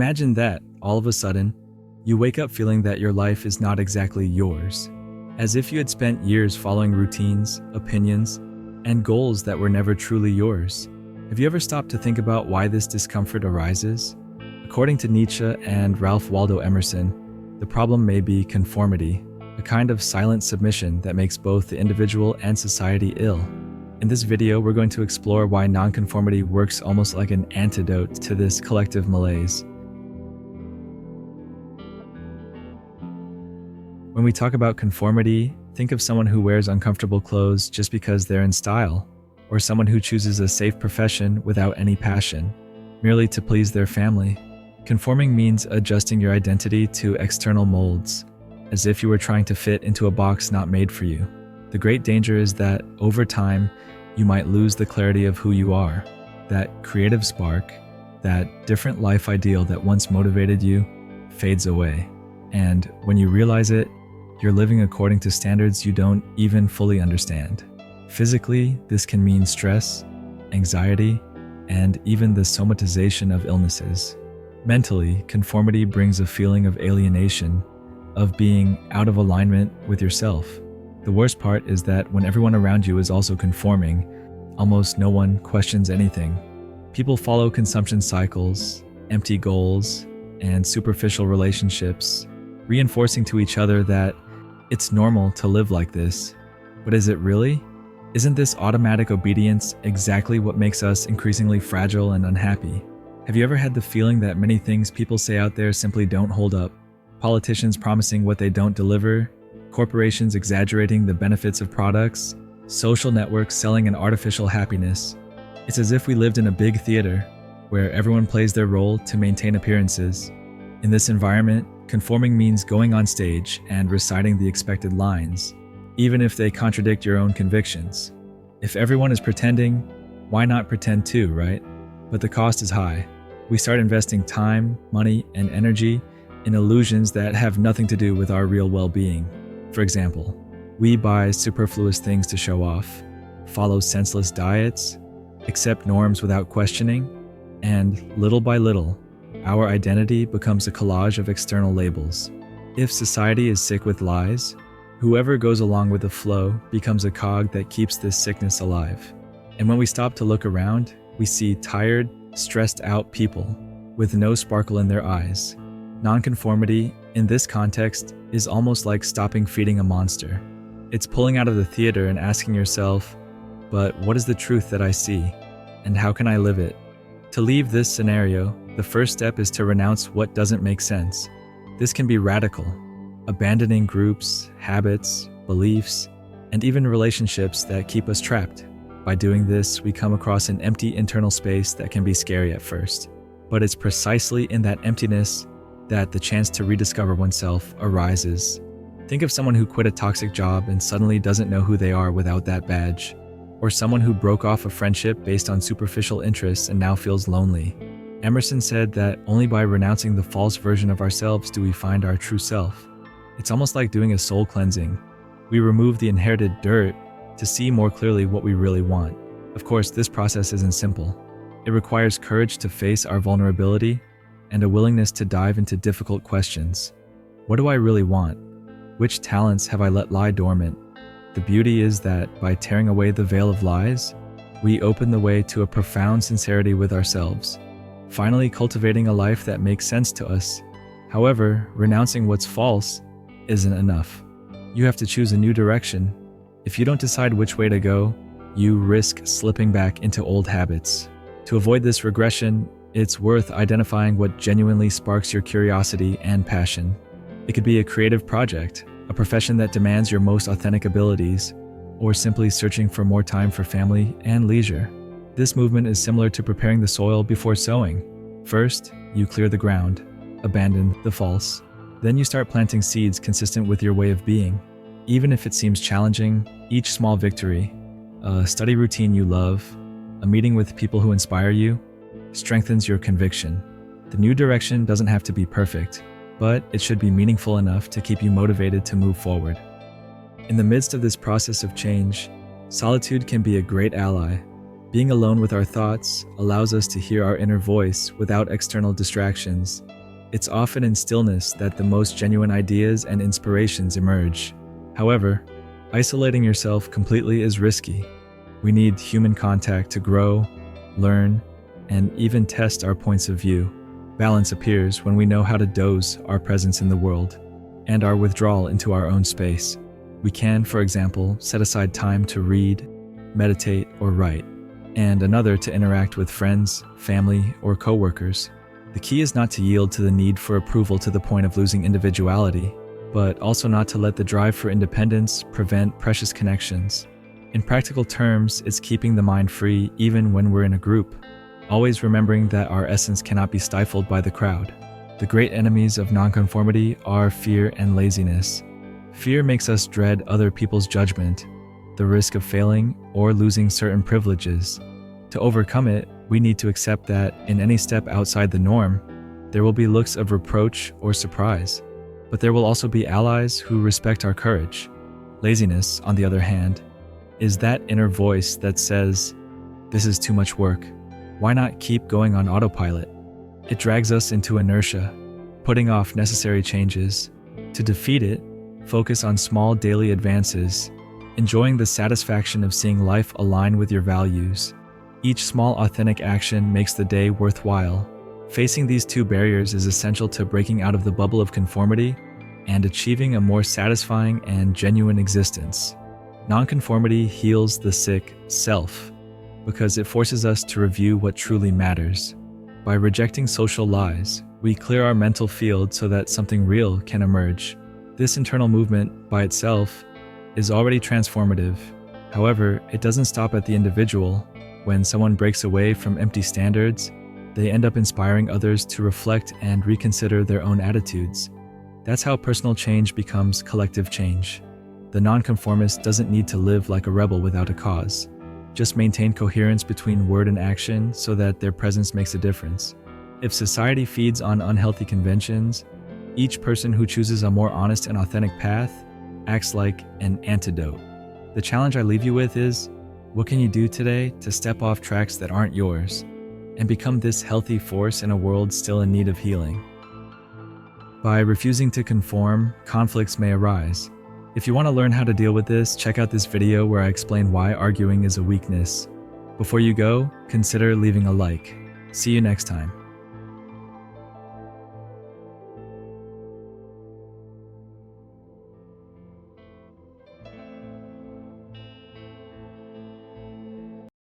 Imagine that, all of a sudden, you wake up feeling that your life is not exactly yours, as if you had spent years following routines, opinions, and goals that were never truly yours. Have you ever stopped to think about why this discomfort arises? According to Nietzsche and Ralph Waldo Emerson, the problem may be conformity, a kind of silent submission that makes both the individual and society ill. In this video, we're going to explore why nonconformity works almost like an antidote to this collective malaise. When we talk about conformity, think of someone who wears uncomfortable clothes just because they're in style, or someone who chooses a safe profession without any passion, merely to please their family. Conforming means adjusting your identity to external molds, as if you were trying to fit into a box not made for you. The great danger is that, over time, you might lose the clarity of who you are, that creative spark, that different life ideal that once motivated you, fades away. And when you realize it, you're living according to standards you don't even fully understand. Physically, this can mean stress, anxiety, and even the somatization of illnesses. Mentally, conformity brings a feeling of alienation, of being out of alignment with yourself. The worst part is that when everyone around you is also conforming, almost no one questions anything. People follow consumption cycles, empty goals, and superficial relationships, reinforcing to each other that it's normal to live like this. But is it really? Isn't this automatic obedience exactly what makes us increasingly fragile and unhappy? Have you ever had the feeling that many things people say out there simply don't hold up? Politicians promising what they don't deliver, corporations exaggerating the benefits of products, social networks selling an artificial happiness. It's as if we lived in a big theater, where everyone plays their role to maintain appearances. In this environment, conforming means going on stage and reciting the expected lines, even if they contradict your own convictions. If everyone is pretending, why not pretend too, right? But the cost is high. We start investing time, money, and energy in illusions that have nothing to do with our real well-being. For example, we buy superfluous things to show off, follow senseless diets, accept norms without questioning, and little by little, our identity becomes a collage of external labels. If society is sick with lies, whoever goes along with the flow becomes a cog that keeps this sickness alive. And when we stop to look around, we see tired, stressed out people with no sparkle in their eyes. Nonconformity, in this context, is almost like stopping feeding a monster. It's pulling out of the theater and asking yourself, but what is the truth that I see? And how can I live it? To leave this scenario, the first step is to renounce what doesn't make sense. This can be radical, abandoning groups, habits, beliefs, and even relationships that keep us trapped. By doing this, we come across an empty internal space that can be scary at first. But it's precisely in that emptiness that the chance to rediscover oneself arises. Think of someone who quit a toxic job and suddenly doesn't know who they are without that badge. Or someone who broke off a friendship based on superficial interests and now feels lonely. Emerson said that only by renouncing the false version of ourselves do we find our true self. It's almost like doing a soul cleansing. We remove the inherited dirt to see more clearly what we really want. Of course, this process isn't simple. It requires courage to face our vulnerability and a willingness to dive into difficult questions. What do I really want? Which talents have I let lie dormant? The beauty is that by tearing away the veil of lies, we open the way to a profound sincerity with ourselves, finally cultivating a life that makes sense to us. However, renouncing what's false isn't enough. You have to choose a new direction. If you don't decide which way to go, you risk slipping back into old habits. To avoid this regression, it's worth identifying what genuinely sparks your curiosity and passion. It could be a creative project, a profession that demands your most authentic abilities, or simply searching for more time for family and leisure. This movement is similar to preparing the soil before sowing. First, you clear the ground, abandon the false. Then you start planting seeds consistent with your way of being. Even if it seems challenging, each small victory, a study routine you love, a meeting with people who inspire you, strengthens your conviction. The new direction doesn't have to be perfect, but it should be meaningful enough to keep you motivated to move forward. In the midst of this process of change, solitude can be a great ally. Being alone with our thoughts allows us to hear our inner voice without external distractions, It's often in stillness that the most genuine ideas and inspirations emerge. However, isolating yourself completely is risky. We need human contact to grow, learn, and even test our points of view. Balance appears when we know how to dose our presence in the world and our withdrawal into our own space. We can, for example, set aside time to read, meditate, or write, and another to interact with friends, family, or coworkers. The key is not to yield to the need for approval to the point of losing individuality, but also not to let the drive for independence prevent precious connections. In practical terms, it's keeping the mind free even when we're in a group, always remembering that our essence cannot be stifled by the crowd. The great enemies of nonconformity are fear and laziness. Fear makes us dread other people's judgment, the risk of failing, or losing certain privileges. To overcome it, we need to accept that in any step outside the norm, there will be looks of reproach or surprise. But there will also be allies who respect our courage. Laziness, on the other hand, is that inner voice that says, "This is too much work. Why not keep going on autopilot?" It drags us into inertia, putting off necessary changes. To defeat it, focus on small daily advances, enjoying the satisfaction of seeing life align with your values. Each small authentic action makes the day worthwhile. Facing these two barriers is essential to breaking out of the bubble of conformity and achieving a more satisfying and genuine existence. Nonconformity heals the sick self because it forces us to review what truly matters. By rejecting social lies, we clear our mental field so that something real can emerge. This internal movement by itself is already transformative. However, it doesn't stop at the individual. When someone breaks away from empty standards, they end up inspiring others to reflect and reconsider their own attitudes. That's how personal change becomes collective change. The nonconformist doesn't need to live like a rebel without a cause. Just maintain coherence between word and action so that their presence makes a difference. If society feeds on unhealthy conventions, each person who chooses a more honest and authentic path acts like an antidote. The challenge I leave you with is, what can you do today to step off tracks that aren't yours and become this healthy force in a world still in need of healing? By refusing to conform, conflicts may arise. If you want to learn how to deal with this, check out this video where I explain why arguing is a weakness. Before you go, consider leaving a like. See you next time.